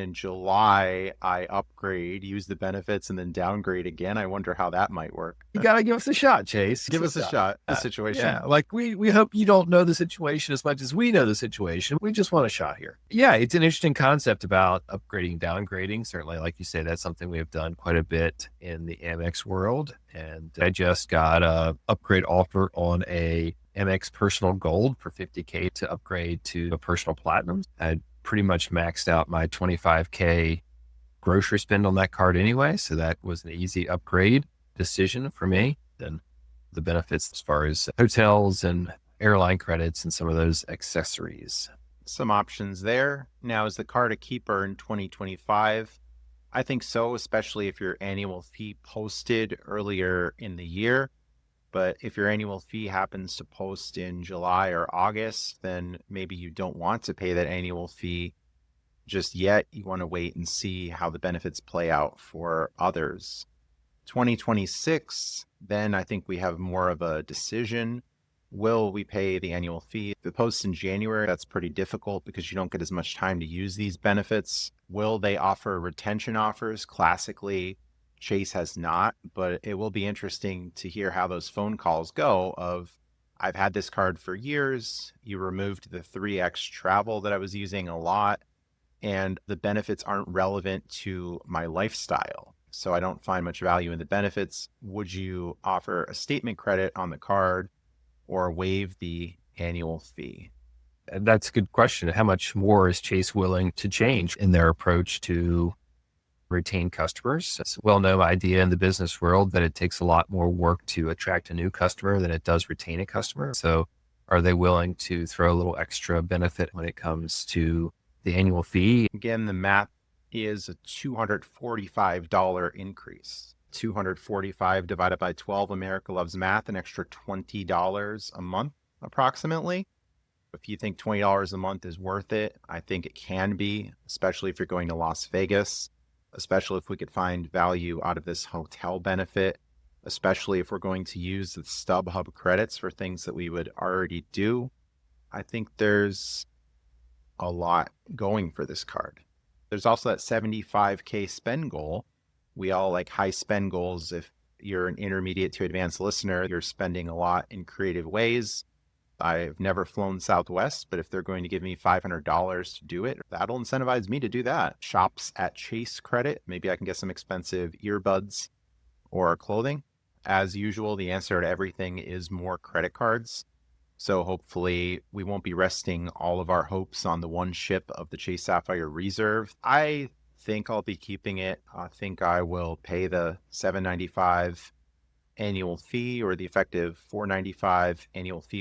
In July, I upgrade, use the benefits, and then downgrade again. I wonder how that might work. You got to give us a shot, Chase. Give us a shot. The situation. Yeah, like we hope you don't know the situation as much as we know the situation. We just want a shot here. Yeah, it's an interesting concept about upgrading, downgrading. Certainly, like you say, that's something we have done quite a bit in the Amex world. And I just got a upgrade offer on a Amex Personal Gold for $50K to upgrade to a Personal Platinum. I pretty much maxed out my $25K grocery spend on that card anyway. So that was an easy upgrade decision for me. Then the benefits as far as hotels and airline credits and some of those accessories. Some options there. Now, is the card a keeper in 2025? I think so, especially if your annual fee posted earlier in the year. But if your annual fee happens to post in July or August, then maybe you don't want to pay that annual fee just yet. You want to wait and see how the benefits play out for others. 2026, then I think we have more of a decision. Will we pay the annual fee? If it posts in January, that's pretty difficult because you don't get as much time to use these benefits. Will they offer retention offers? Classically, Chase has not, but it will be interesting to hear how those phone calls go of, I've had this card for years. You removed the 3X travel that I was using a lot, and the benefits aren't relevant to my lifestyle. So I don't find much value in the benefits. Would you offer a statement credit on the card or waive the annual fee? That's a good question. How much more is Chase willing to change in their approach to retain customers? It's a well-known idea in the business world that it takes a lot more work to attract a new customer than it does retain a customer. So are they willing to throw a little extra benefit when it comes to the annual fee? Again, the math is a $245 increase. 245 divided by 12, America loves math, an extra $20 a month approximately. If you think $20 a month is worth it, I think it can be, especially if you're going to Las Vegas, especially if we could find value out of this hotel benefit, especially if we're going to use the StubHub credits for things that we would already do. I think there's a lot going for this card. There's also that 75K spend goal. We all like high spend goals. If you're an intermediate to advanced listener, you're spending a lot in creative ways. I've never flown Southwest, but if they're going to give me $500 to do it, that'll incentivize me to do that. Shops at Chase credit. Maybe I can get some expensive earbuds or clothing. As usual, the answer to everything is more credit cards. So hopefully we won't be resting all of our hopes on the one ship of the Chase Sapphire Reserve. I think I'll be keeping it. I think I will pay the $795 annual fee or the effective $495 annual fee